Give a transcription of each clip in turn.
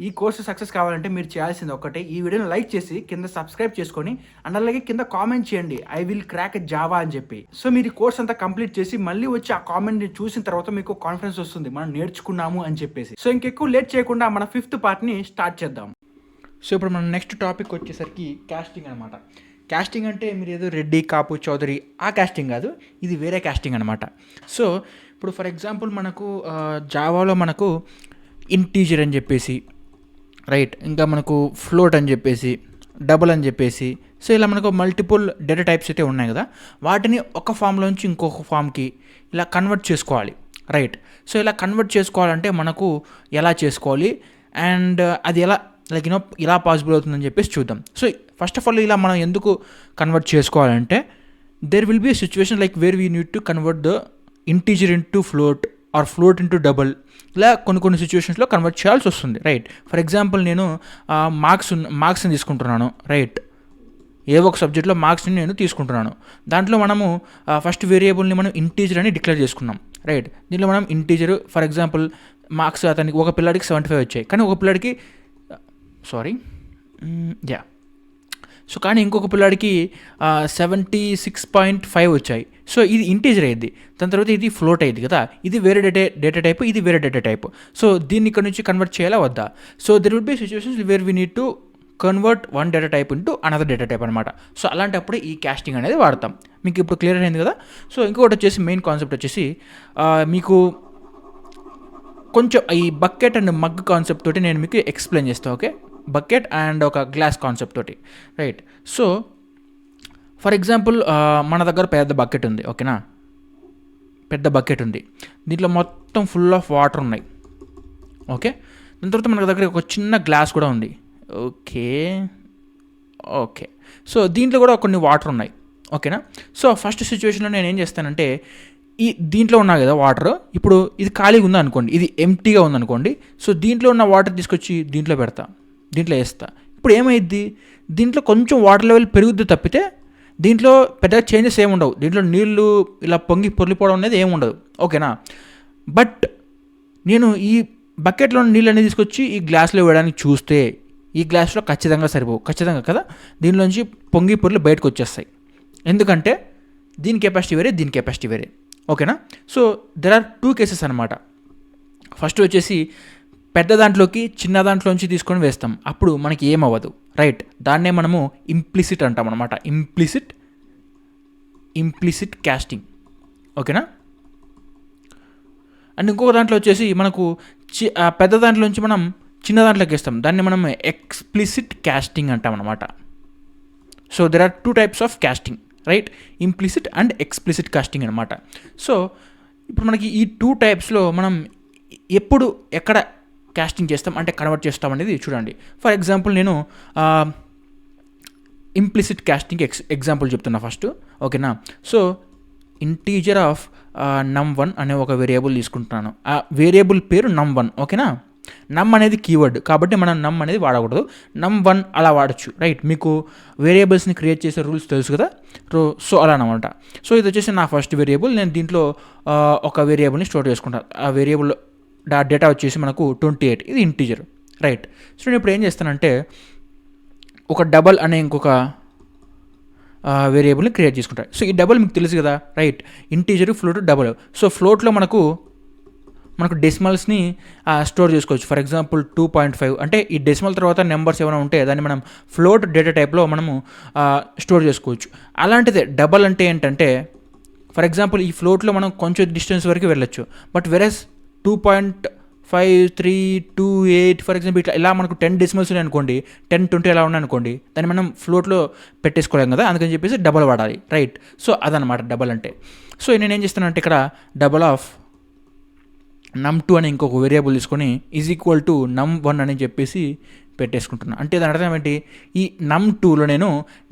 ఈ course success కావాలంటే మీరు చేయాల్సింది ఒకటే, ఈ వీడియోని లైక్ చేసి కింద సబ్స్క్రైబ్ చేసుకొని అండ్ అలాగే కింద కామెంట్ చేయండి ఐ విల్ క్రాక్ జావా అని చెప్పి. సో మీరు ఈ కోర్స్ అంతా కంప్లీట్ చేసి మళ్ళీ వచ్చి ఆ కామెంట్ని చూసిన తర్వాత మీకు కాన్ఫిడెన్స్ వస్తుంది మనం నేర్చుకున్నాము అని చెప్పేసి. సో ఇంకెక్కువ లేట్ చేయకుండా మన 5th పార్ట్ని స్టార్ట్ చేద్దాం. సో ఇప్పుడు మన నెక్స్ట్ టాపిక్ వచ్చేసరికి కాస్టింగ్ అనమాట. కాస్టింగ్ అంటే మీరు ఏదో రెడ్డి, కాపు, చౌదరి ఆ కాస్టింగ్ కాదు, ఇది వేరే కాస్టింగ్ అనమాట. సో ఇప్పుడు ఫర్ ఎగ్జాంపుల్ మనకు జావాలో మనకు ఇంటీజర్ అని చెప్పేసి, రైట్, ఇంకా మనకు ఫ్లోట్ అని చెప్పేసి, డబుల్ అని చెప్పేసి, సో ఇలా మనకు మల్టిపుల్ డేటా టైప్స్ అయితే ఉన్నాయి కదా, వాటిని ఒక ఫామ్లోంచి ఇంకొక ఫామ్కి ఇలా కన్వర్ట్ చేసుకోవాలి, రైట్. సో ఇలా కన్వర్ట్ చేసుకోవాలంటే మనకు ఎలా చేసుకోవాలి అండ్ అది ఎలా లైక్ ఇలా పాసిబుల్ అవుతుందని చెప్పేసి చూద్దాం. సో ఫస్ట్ ఆఫ్ ఆల్ ఇలా మనం ఎందుకు కన్వర్ట్ చేసుకోవాలంటే there will be situation like where we need to convert the integer into float or float into double. ఇలా కొన్ని సిచ్యువేషన్స్లో కన్వర్ట్ చేయాల్సి వస్తుంది, రైట్. ఫర్ ఎగ్జాంపుల్ నేను మార్క్స్ని తీసుకుంటున్నాను, రైట్. ఏ ఒక సబ్జెక్ట్లో మార్క్స్ని నేను తీసుకుంటున్నాను. దాంట్లో మనము ఫస్ట్ వేరియబుల్ని మనం ఇంటీజర్ అని డిక్లేర్ చేసుకున్నాం, రైట్. దీనిలో మనం ఇంటీజర్ ఫర్ ఎగ్జాంపుల్ మార్క్స్ అతనికి ఒక పిల్లాడికి 75 వచ్చాయి, కానీ ఒక పిల్లాడికి కానీ ఇంకొక పిల్లాడికి 76.5 వచ్చాయి. సో ఇది ఇంటీజర్ అయ్యింది, దాని తర్వాత ఇది ఫ్లోట్ అయ్యింది కదా, ఇది వేరే డేటా టైప్, ఇది వేరే డేటా టైప్. సో దీన్ని ఇక్కడ నుంచి కన్వర్ట్ చేయాలా వద్దా? So there will be situations where we need to convert one data type into another data type అనమాట. సో అలాంటప్పుడు ఈ కాస్టింగ్ అనేది వాడతాం. మీకు ఇప్పుడు క్లియర్ అయింది కదా. సో ఇంకొకటి వచ్చేసి మెయిన్ కాన్సెప్ట్ వచ్చేసి మీకు కొంచెం ఈ బకెట్ అండ్ మగ్ కాన్సెప్ట్ తోటి నేను మీకు ఎక్స్ప్లెయిన్ చేస్తాను, ఓకే. బకెట్ అండ్ ఒక గ్లాస్ కాన్సెప్ట్ తోటి, రైట్. సో ఫర్ ఎగ్జాంపుల్ మన దగ్గర పెద్ద బకెట్ ఉంది, ఓకేనా. పెద్ద బకెట్ ఉంది, దీంట్లో మొత్తం ఫుల్ ఆఫ్ వాటర్ ఉన్నాయి, ఓకే. దాని తర్వాత మన దగ్గర ఒక చిన్న గ్లాస్ కూడా ఉంది, ఓకే. సో దీంట్లో కూడా కొన్ని వాటర్ ఉన్నాయి, ఓకేనా. సో ఫస్ట్ సిచ్యువేషన్లో నేను ఏం చేస్తానంటే దీంట్లో ఉన్నాయి కదా వాటర్, ఇప్పుడు ఇది ఖాళీగా ఉందా అనుకోండి, ఇది ఎంప్టీగా ఉందనుకోండి. సో దీంట్లో ఉన్న వాటర్ తీసుకొచ్చి దీంట్లో పెడతా, దీంట్లో వేస్తా. ఇప్పుడు ఏమైద్ది, దీంట్లో కొంచెం వాటర్ లెవెల్ పెరుగుద్ది తప్పితే దీంట్లో పెద్దగా చేంజెస్ ఏమి ఉండవు. దీంట్లో నీళ్లు ఇలా పొర్లిపోవడం అనేది ఏమి ఉండదు, ఓకేనా. బట్ నేను ఈ బకెట్లో నీళ్ళు అనేది తీసుకొచ్చి ఈ గ్లాస్లో వేయడానికి చూస్తే ఈ గ్లాస్లో ఖచ్చితంగా కదా, దీనిలోంచి పొర్లు బయటకు వచ్చేస్తాయి. ఎందుకంటే దీని కెపాసిటీ వేరే, దీని కెపాసిటీ వేరే, ఓకేనా. సో దెర్ ఆర్ 2 కేసెస్ అనమాట. ఫస్ట్ వచ్చేసి పెద్ద దాంట్లోకి చిన్న దాంట్లోంచి తీసుకొని వేస్తాం, అప్పుడు మనకి ఏమవ్వదు, రైట్. దాన్నే మనము ఇంప్లిసిట్ అంటాం అనమాట, ఇంప్లిసిట్ కాస్టింగ్, ఓకేనా. అండ్ ఇంకొక దాంట్లో వచ్చేసి మనకు పెద్ద దాంట్లోంచి మనం చిన్న దాంట్లోకి వేస్తాం, దాన్ని మనం ఎక్స్ప్లిసిట్ కాస్టింగ్ అంటాం అనమాట. So there are 2 types of casting, right. Implicit and explicit casting అనమాట. సో ఇప్పుడు మనకి ఈ 2 టైప్స్లో మనం ఎప్పుడు ఎక్కడ కాస్టింగ్ చేస్తాం అంటే కన్వర్ట్ చేస్తాం అనేది చూడండి. ఫర్ ఎగ్జాంపుల్ నేను ఇంప్లిసిట్ కాస్టింగ్ ఎగ్జాంపుల్ చెప్తున్నా ఫస్ట్, ఓకేనా. సో ఇంటీజర్ ఆఫ్ num1 అనే ఒక వేరియబుల్ తీసుకుంటున్నాను, ఆ వేరియబుల్ పేరు num1, ఓకేనా. నమ్ అనేది కీవర్డ్ కాబట్టి మనం నమ్ అనేది వాడకూడదు, num1 అలా వాడచ్చు, రైట్. మీకు వేరియబుల్స్ని క్రియేట్ చేసే రూల్స్ తెలుసు కదా. సో అలా అనమాట. సో ఇది వచ్చేసి నా ఫస్ట్ వేరియబుల్, నేను దీంట్లో ఒక వేరియబుల్ని స్టోర్ చేసుకుంటాను. ఆ వేరియబుల్ డేటా వచ్చేసి మనకు 28, ఇది ఇంటీజర్, రైట్. సో నేను ఇప్పుడు ఏం చేస్తానంటే ఒక డబల్ అనే ఇంకొక వేరియబుల్ని క్రియేట్ చేసుకుంటాను. సో ఈ డబల్ మీకు తెలుసు కదా, right. Integer, float, double. So ఫ్లోట్లో మనకు డెసిమల్స్ని స్టోర్ చేసుకోవచ్చు. ఫర్ ఎగ్జాంపుల్ 2.5 అంటే ఈ డెసిమల్ తర్వాత నెంబర్స్ ఏమైనా ఉంటే దాన్ని మనం ఫ్లోట్ డేటా టైప్లో మనము స్టోర్ చేసుకోవచ్చు. అలాంటిదే డబల్ అంటే ఏంటంటే ఫర్ ఎగ్జాంపుల్ ఈ ఫ్లోట్లో మనం కొంచెం డిస్టెన్స్ వరకు వెళ్ళొచ్చు, బట్ వెరస్ 2.5328 ఫర్ ఎగ్జాంపుల్ ఇలా మనకు 10 డెసిమల్స్ ఉన్నాయి అనుకోండి, 10, 20 అలా ఉన్నాయి అనుకోండి, దాన్ని మనం ఫ్లోట్లో పెట్టేసుకోలేం కదా, అందుకని చెప్పేసి డబల్ వాడాలి, రైట్. సో అదనమాట డబల్ అంటే. సో నేనేం చేస్తానంటే ఇక్కడ డబల్ ఆఫ్ num2 అనే ఇంకొక వేరియబుల్ తీసుకొని = num1 అని చెప్పేసి పెట్టేసుకుంటున్నాను. అంటే దాని అర్థం ఏంటి, ఈ num2లో నేను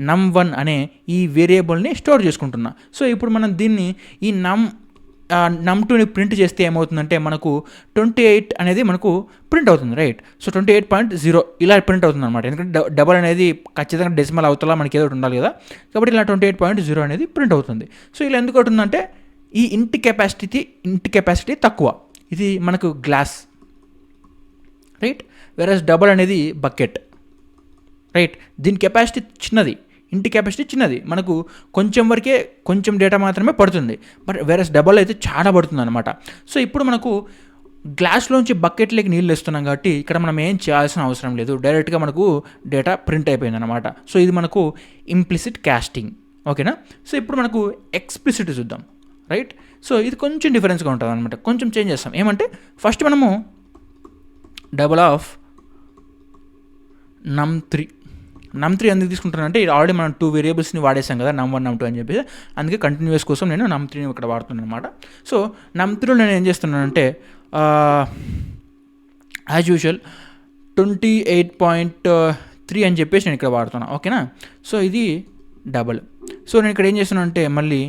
num1 అనే ఈ వేరియబుల్ని స్టోర్ చేసుకుంటున్నా. సో ఇప్పుడు మనం దీన్ని ఈ num2ని ప్రింట్ చేస్తే ఏమవుతుందంటే మనకు 28 అనేది మనకు ప్రింట్ అవుతుంది, రైట్. సో 28.0 ఇలా ప్రింట్ అవుతుంది అనమాట. ఎందుకంటే డబల్ అనేది ఖచ్చితంగా డెసిమల్ అవుతలా మనకి ఏదో ఉండాలి కదా, కాబట్టి ఇలా 28.0 అనేది ప్రింట్ అవుతుంది. సో ఇలా ఎందుకు అవుతుందంటే ఈ ఇంటి కెపాసిటీ తక్కువ, ఇది మనకు గ్లాస్, రైట్. వేరస్ డబల్ అనేది బకెట్, రైట్. దీని కెపాసిటీ చిన్నది, ఇంటి కెపాసిటీ చిన్నది, మనకు కొంచెం వరకే కొంచెం డేటా మాత్రమే పడుతుంది. బట్ వేరస్ డబల్ అయితే చాలా పడుతుంది అనమాట. సో ఇప్పుడు మనకు గ్లాస్లోంచి బకెట్లోకి నీళ్ళు వేస్తున్నాం కాబట్టి ఇక్కడ మనం ఏం చేయాల్సిన అవసరం లేదు, డైరెక్ట్గా మనకు డేటా ప్రింట్ అయిపోయింది అనమాట. సో ఇది మనకు ఇంప్లిసిట్ క్యాస్టింగ్, ఓకేనా. సో ఇప్పుడు మనకు ఎక్స్ప్లిసిట్ చూద్దాం, రైట్. సో ఇది కొంచెం డిఫరెన్స్గా ఉంటుంది అనమాట, కొంచెం చేంజ్ చేస్తాం. ఏమంటే ఫస్ట్ మనము డబల్ ఆఫ్ num3 ఎందుకు తీసుకుంటానంటే ఇది ఆల్రెడీ మనం 2 వేరియబుల్స్ని వాడేసాం కదా, num1 num2 అని చెప్పేసి, అందుకే కంటిన్యూస్ కోసం నేను num3ని ఇక్కడ వాడుతున్నాను అనమాట. సో num3లో నేను ఏం చేస్తున్నానంటే యాజ్ యూజువల్ 28.3 అని చెప్పేసి నేను ఇక్కడ వాడుతున్నాను, ఓకేనా. సో ఇది డబల్. సో నేను ఇక్కడ ఏం చేస్తున్నాను అంటే మళ్ళీ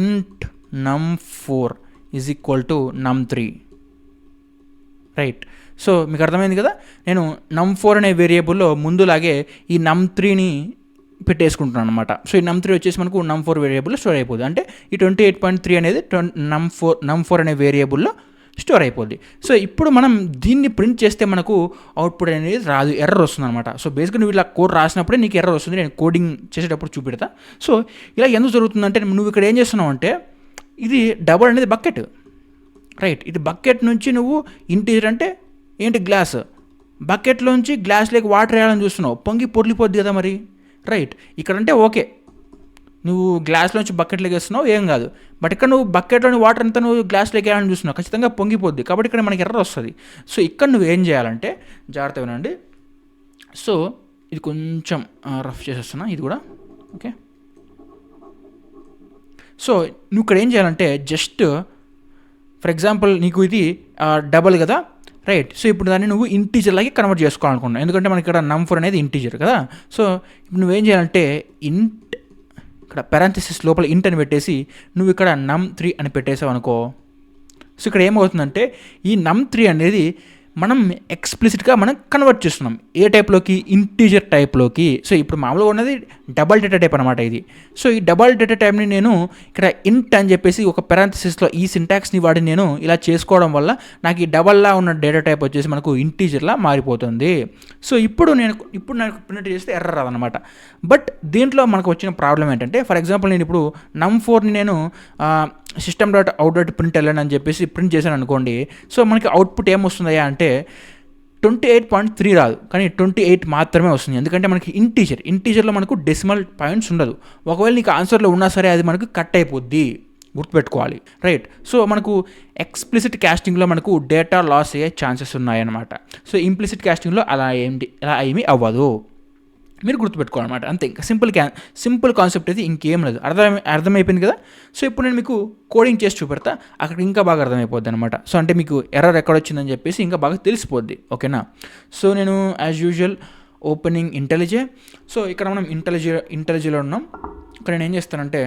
ఇంట్ num4 is equal to num3, right. So మీకు అర్థమైంది కదా, నేను num4 అనే వేరియబుల్లో ముందులాగే ఈ num3ని పెట్టేసుకుంటున్నాను అనమాట. సో ఈ num3 వచ్చేసి మనకు num4 వేరియబుల్లో స్టోర్ అయిపోతుంది. అంటే ఈ 28.3 అనేది num4 అనే వేరియబుల్లో స్టోర్ అయిపోద్ది. సో ఇప్పుడు మనం దీన్ని ప్రింట్ చేస్తే మనకు అవుట్పుట్ అనేది రాదు, ఎర్రర్ వస్తుంది అనమాట. సో బేసిక్గా నువ్వు ఇలా కోడ్ రాసినప్పుడే నీకు ఎర్రర్ వస్తుంది, నేను కోడింగ్ చేసేటప్పుడు చూపెడతా. సో ఇలా ఎందుకు జరుగుతుందంటే నువ్వు ఇక్కడ ఏం చేస్తున్నావు అంటే ఇది డబల్ అనేది బకెట్, రైట్. ఇది బకెట్ నుంచి నువ్వు ఇంటీజర్ అంటే ఏంటి గ్లాస్, బకెట్లోంచి గ్లాస్లోకి వాటర్ వేయాలని చూస్తున్నావు, పొంగి పొర్లిపోద్ది కదా మరి, రైట్. ఇక్కడంటే ఓకే, నువ్వు గ్లాస్లోంచి బకెట్లోకి వేస్తున్నావు ఏం కాదు. బట్ ఇక్కడ నువ్వు బకెట్లోని వాటర్ అంతా నువ్వు గ్లాస్లోకి వేయాలని చూస్తున్నావు, ఖచ్చితంగా పొంగిపోద్ది. కాబట్టి ఇక్కడ మనకి ఎర్రర్ వస్తుంది. సో ఇక్కడ నువ్వు ఏం చేయాలంటే జాగ్రత్త వినండి. సో ఇది కొంచెం రఫ్ చేసేస్తున్నా, ఇది కూడా ఓకే. సో నువ్వు ఇక్కడ ఏం చేయాలంటే జస్ట్ ఫర్ ఎగ్జాంపుల్ నీకు ఇది డబల్ కదా, రైట్. సో ఇప్పుడు దాన్ని నువ్వు ఇంటీజర్లాగే కన్వర్ట్ చేసుకోవాలనుకున్నావు, ఎందుకంటే మనకి ఇక్కడ num4 అనేది ఇంటీజర్ కదా. సో ఇప్పుడు నువ్వేం చేయాలంటే ఇంట్ ఇక్కడ పారాంథసిస్ లోపల ఇంట్ అని పెట్టేసి నువ్వు ఇక్కడ num3 అని పెట్టేసావు అనుకో. సో ఇక్కడ ఏమవుతుందంటే ఈ num3 అనేది మనం ఎక్స్ప్లిసిట్గా మనం కన్వర్ట్ చేస్తున్నాం ఏ టైప్లోకి, ఇంటీజర్ టైప్లోకి. సో ఇప్పుడు మామూలుగా ఉన్నది డబల్ డేటా టైప్ అనమాట ఇది. సో ఈ డబల్ డేటా టైప్ని నేను ఇక్కడ ఇంట్ అని చెప్పేసి ఒక పారాంథసిస్లో ఈ సింటాక్స్ని వాడి నేను ఇలా చేసుకోవడం వల్ల నాకు ఈ డబల్లా ఉన్న డేటా టైప్ వచ్చేసి మనకు ఇంటీజర్లా మారిపోతుంది. సో ఇప్పుడు నాకు ప్రింట్ చేస్తే ఎర్రర్ రాదనమాట. బట్ దీంట్లో మనకు వచ్చిన ప్రాబ్లం ఏంటంటే ఫర్ ఎగ్జాంపుల్ నేను ఇప్పుడు num4ని నేను system.out.println అని చెప్పేసి ప్రింట్ చేశాను అనుకోండి. సో మనకి అవుట్పుట్ ఏమొస్తుందయ్యా అంటే 28.3 రాదు, కానీ 28 మాత్రమే వస్తుంది. ఎందుకంటే మనకి ఇంటీజర్లో మనకు డెసిమల్ పాయింట్స్ ఉండదు. ఒకవేళ నీకు ఆన్సర్లో ఉన్నా సరే అది మనకు కట్ అయిపోద్ది, గుర్తుపెట్టుకోవాలి, రైట్. సో మనకు ఎక్స్ప్లిసిట్ క్యాస్టింగ్లో మనకు డేటా లాస్ అయ్యే ఛాన్సెస్ ఉన్నాయన్నమాట. సో ఇంప్లిసిట్ క్యాస్టింగ్లో అలా ఏమీ అవ్వదు, మీరు గుర్తుపెట్టుకోవాలన్నమాట. అంతే, ఇంకా సింపుల్ కాన్సెప్ట్ అయితే ఇంకేం లేదు. అర్థమైపోయింది కదా. సో ఇప్పుడు నేను మీకు కోడింగ్ చేసి చూపెడతా, అక్కడ ఇంకా బాగా అర్థమైపోద్ది అనమాట. సో అంటే మీకు ఎర్రర్ ఎక్కడ వచ్చిందని చెప్పేసి ఇంకా బాగా తెలిసిపోద్ది, ఓకేనా. సో నేను యాజ్ యూజువల్ ఓపెనింగ్ ఇంటెలిజే. సో ఇక్కడ మనం ఇంటెలిజేలో ఉన్నాం. ఇక్కడ నేను ఏం చేస్తానంటే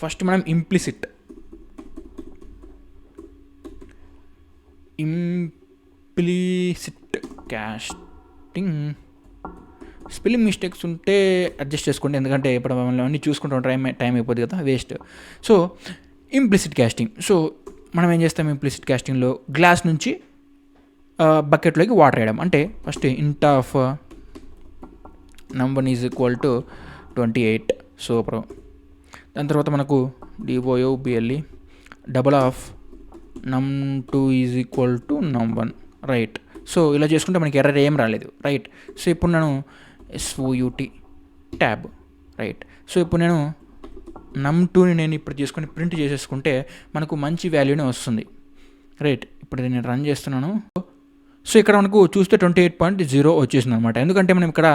ఫస్ట్ మనం ఇంప్లిసిట్ క్యాస్టింగ్, స్పెల్లింగ్ మిస్టేక్స్ ఉంటే అడ్జస్ట్ చేసుకోండి, ఎందుకంటే ఇప్పుడు మమ్మల్ని అన్నీ చూసుకుంటాం, టైం అయిపోద్ది కదా, waste. So implicit casting. So మనం ఏం చేస్తాం ఇంప్లిసిట్ క్యాస్టింగ్లో గ్లాస్ నుంచి బకెట్లోకి వాటర్ వేయడం. అంటే ఫస్ట్ ఇంట్ of num1 is equal to 28. So దాని తర్వాత మనకు DOUBLE double of num2 is equal to num1, right. So ఇలా చేసుకుంటే మనకి ఎర్రర్ ఏం రాలేదు, రైట్. సో ఇప్పుడు నేను SOUT ట్యాబ్, రైట్. సో ఇప్పుడు నేను num2ని నేను ఇప్పుడు తీసుకొని ప్రింట్ చేసేసుకుంటే మనకు మంచి వాల్యూనే వస్తుంది, రైట్. ఇప్పుడు నేను రన్ చేస్తున్నాను. సో ఇక్కడ మనకు చూస్తే 28.0 వచ్చేసింది అనమాట. ఎందుకంటే మనం ఇక్కడ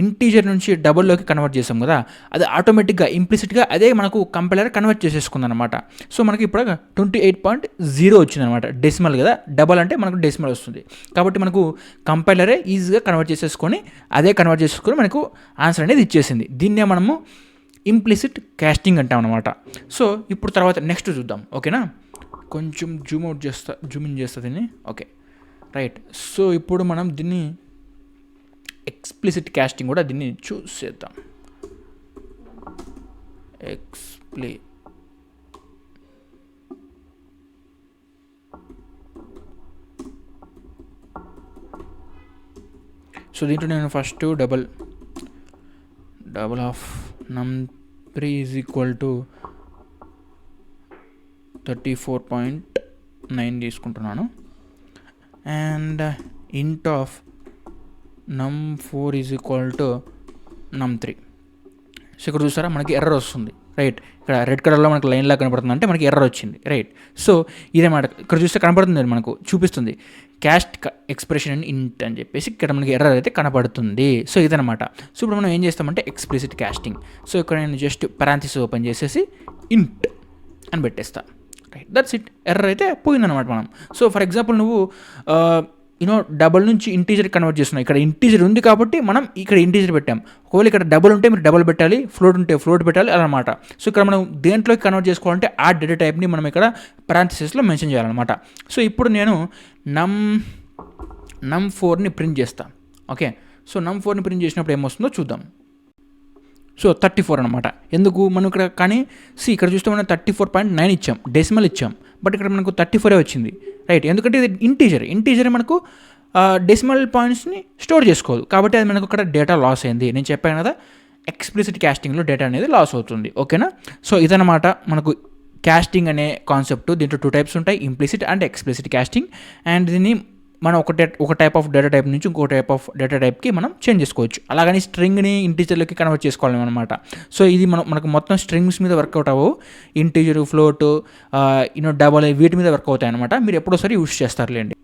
ఇంటీజర్ నుంచి డబుల్లోకి కన్వర్ట్ చేసాం కదా, అది ఆటోమేటిక్గా ఇంప్లిసిట్గా అదే మనకు కంపైలర్ కన్వర్ట్ చేసేసుకుంది అనమాట. సో మనకి ఇప్పుడు 28.0 వచ్చింది అనమాట. డెసిమల్ కదా, డబల్ అంటే మనకు డెసిమల్ వస్తుంది. కాబట్టి మనకు కంపైలరే ఈజీగా కన్వర్ట్ చేసేసుకొని మనకు ఆన్సర్ అనేది ఇచ్చేసింది. దీన్నే మనము ఇంప్లిసిట్ క్యాస్టింగ్ అంటాం అనమాట. సో ఇప్పుడు తర్వాత నెక్స్ట్ చూద్దాం, ఓకేనా. కొంచెం జూమ్ ఇన్ చేస్తా దీన్ని, ఓకే, రైట్. సో ఇప్పుడు మనం దీన్ని ఎక్స్ప్లిసిట్ క్యాస్టింగ్ కూడా దీన్ని చూస్ చేద్దాం. సో దీంట్లో నేను first double of num3 is equal to 34.9 తీసుకుంటున్నాను. అండ్ ఇంట్ of num4 is equal to num3. So ఇక్కడ చూసారా మనకి ఎర్రర్ వస్తుంది, రైట్. ఇక్కడ రెడ్ కలర్లో మనకి లైన్లా కనపడుతుంది, అంటే మనకి ఎర్రర్ వచ్చింది, రైట్. సో ఇదేమాట ఇక్కడ చూస్తే కనపడుతుంది, మనకు చూపిస్తుంది క్యాస్ట్ ఎక్స్ప్రెషన్ అండ్ ఇంట్ అని చెప్పేసి ఇక్కడ మనకి ఎర్రర్ అయితే కనపడుతుంది. సో ఇదనమాట. సో ఇప్పుడు మనం ఏం చేస్తామంటే ఎక్స్ప్లిసిట్ క్యాస్టింగ్. సో ఇక్కడ నేను జస్ట్ పారాంథసిస్ ఓపెన్ చేసేసి ఇంట్ అని పెట్టేస్తా, రైట్. That's it. ఎర్రర్ అయితే పోయిందనమాట మనం. సో ఫర్ ఎగ్జాంపుల్ నువ్వు డబల్ నుంచి ఇంటీజర్ కన్వర్ట్ చేస్తున్నావు. ఇక్కడ ఇంటీజర్ ఉంది కాబట్టి మనం ఇక్కడ ఇంటీజర్ పెట్టాం. ఒకవేళ ఇక్కడ డబల్ ఉంటే మీరు డబల్ పెట్టాలి, ఫ్లోట్ ఉంటే ఫ్లోట్ పెట్టాలి అన్నమాట. సో ఇక్కడ మనం దేంట్లోకి కన్వర్ట్ చేసుకోవాలంటే ఆ డేటా టైప్ని మనం ఇక్కడ పారాంథసిస్లో మెన్షన్ చేయాలన్నమాట. సో ఇప్పుడు నేను num4ని ప్రింట్ చేస్తాను. ఓకే. సో num4ని ప్రింట్ చేసినప్పుడు ఏమొస్తుందో చూద్దాం. సో 34 అనమాట. ఎందుకు మనం ఇక్కడ కానీ ఇక్కడ చూస్తే మనం 34.9 ఇచ్చాం, డెసిమల్ ఇచ్చాం, బట్ ఇక్కడ మనకు 34 వచ్చింది, రైట్. ఎందుకంటే ఇది ఇంటీజర్ మనకు డెసిమల్ పాయింట్స్ని స్టోర్ చేసుకోదు కాబట్టి అది మనకు ఇక్కడ డేటా లాస్ అయింది. నేను చెప్పాను కదా, ఎక్స్ప్లిసిట్ క్యాస్టింగ్లో డేటా అనేది లాస్ అవుతుంది, ఓకేనా. సో ఇదనమాట మనకు క్యాస్టింగ్ అనే కాన్సెప్ట్. దీంట్లో 2 టైప్స్ ఉంటాయి, implicit and explicit casting. And దీన్ని మనం ఒక టైప్ ఆఫ్ డేటా టైప్ నుంచి ఇంకో టైప్ ఆఫ్ డేటా టైప్కి మనం చేంజ్ చేసుకోవచ్చు. అలాగని స్ట్రింగ్ని ఇంటీజర్లోకి కన్వర్ట్ చేసుకోవాలి అనమాట. సో ఇది మనకు మొత్తం స్ట్రింగ్స్ మీద వర్కౌట్ అవ్వవు, ఇంటీజర్, ఫ్లోట్, డబల్ వీటి మీద వర్క్ అవుతాయి అనమాట. మీరు ఎప్పుడోసారి యూస్ చేస్తారులేండి.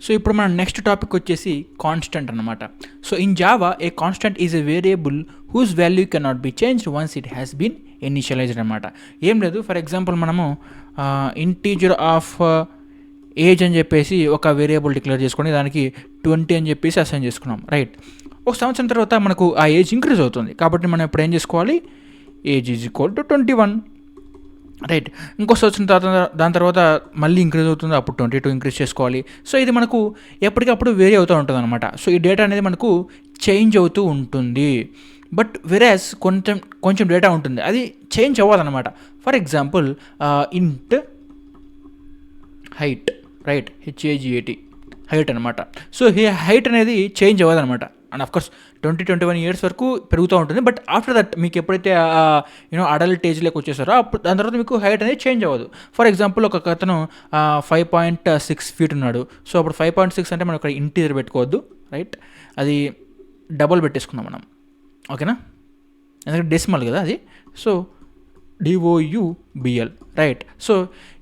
సో ఇప్పుడు మన నెక్స్ట్ టాపిక్ వచ్చేసి కాన్స్టెంట్ అనమాట. So in Java a constant is a variable whose value can not be changed once it has been initialised అనమాట. ఏం లేదు, ఫర్ ఎగ్జాంపుల్ మనము ఇంటీజర్ ఆఫ్ ఏజ్ అని చెప్పేసి ఒక వేరియబుల్ డిక్లేర్ చేసుకొని దానికి 20 అని చెప్పేసి అసైన్ చేసుకున్నాం, రైట్. ఒక సంవత్సరం తర్వాత మనకు ఆ ఏజ్ ఇంక్రీజ్ అవుతుంది కాబట్టి మనం ఇప్పుడు ఏం చేసుకోవాలి, age is equal to 21, right. ఇంకో సంవత్సరం తర్వాత దాని తర్వాత మళ్ళీ ఇంక్రీజ్ అవుతుంది, అప్పుడు 22 ఇంక్రీజ్ చేసుకోవాలి. సో ఇది మనకు ఎప్పటికప్పుడు వేరీ అవుతూ ఉంటుంది అనమాట. సో ఈ డేటా అనేది మనకు చేంజ్ అవుతూ ఉంటుంది. బట్ వెరాస్ కొంచెం డేటా ఉంటుంది, అది చేంజ్ అవ్వదన్నమాట. For example int height, right, HAGAT height అనమాట. సో ఈ హైట్ అనేది చేంజ్ అవ్వదన్నమాట. అండ్ ఆఫ్కోర్స్ 20-21 ఇయర్స్ వరకు పెరుగుతూ ఉంటుంది. బట్ ఆఫ్టర్ దట్ మీకు ఎప్పుడైతే అడల్ట్ ఏజ్లోకి వచ్చేసారో అప్పుడు దాని తర్వాత మీకు హైట్ అనేది చేంజ్ అవ్వదు. ఫర్ ఎగ్జాంపుల్ ఒక అతను 5.6 ఫీట్ ఉన్నాడు. సో అప్పుడు 5.6 అంటే మనం ఇక్కడ ఇంటీజర్ పెట్టుకోవద్దు, రైట్. అది డబుల్ పెట్టేసుకుందాం మనం, ఓకేనా. ఎందుకంటే డెసిమల్ కదా అది. So DOUBL, right. సో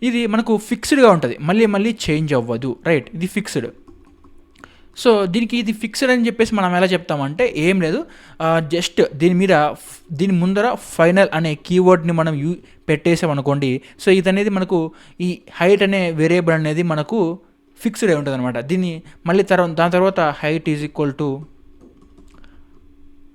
ఇది మనకు ఫిక్స్డ్గా ఉంటుంది, మళ్ళీ చేంజ్ అవ్వదు, రైట్. ఇది ఫిక్స్డ్. సో దీనికి ఇది ఫిక్స్డ్ అని చెప్పేసి మనం ఎలా చెప్తామంటే ఏం లేదు, జస్ట్ దీని ముందర ఫైనల్ అనే కీవర్డ్ని మనం పెట్టేసామనుకోండి. సో ఇది అనేది మనకు ఈ హైట్ అనే వేరియబుల్ అనేది మనకు ఫిక్స్డ్ అయి ఉంటుంది అనమాట. దీన్ని మళ్ళీ దాని తర్వాత height is equal to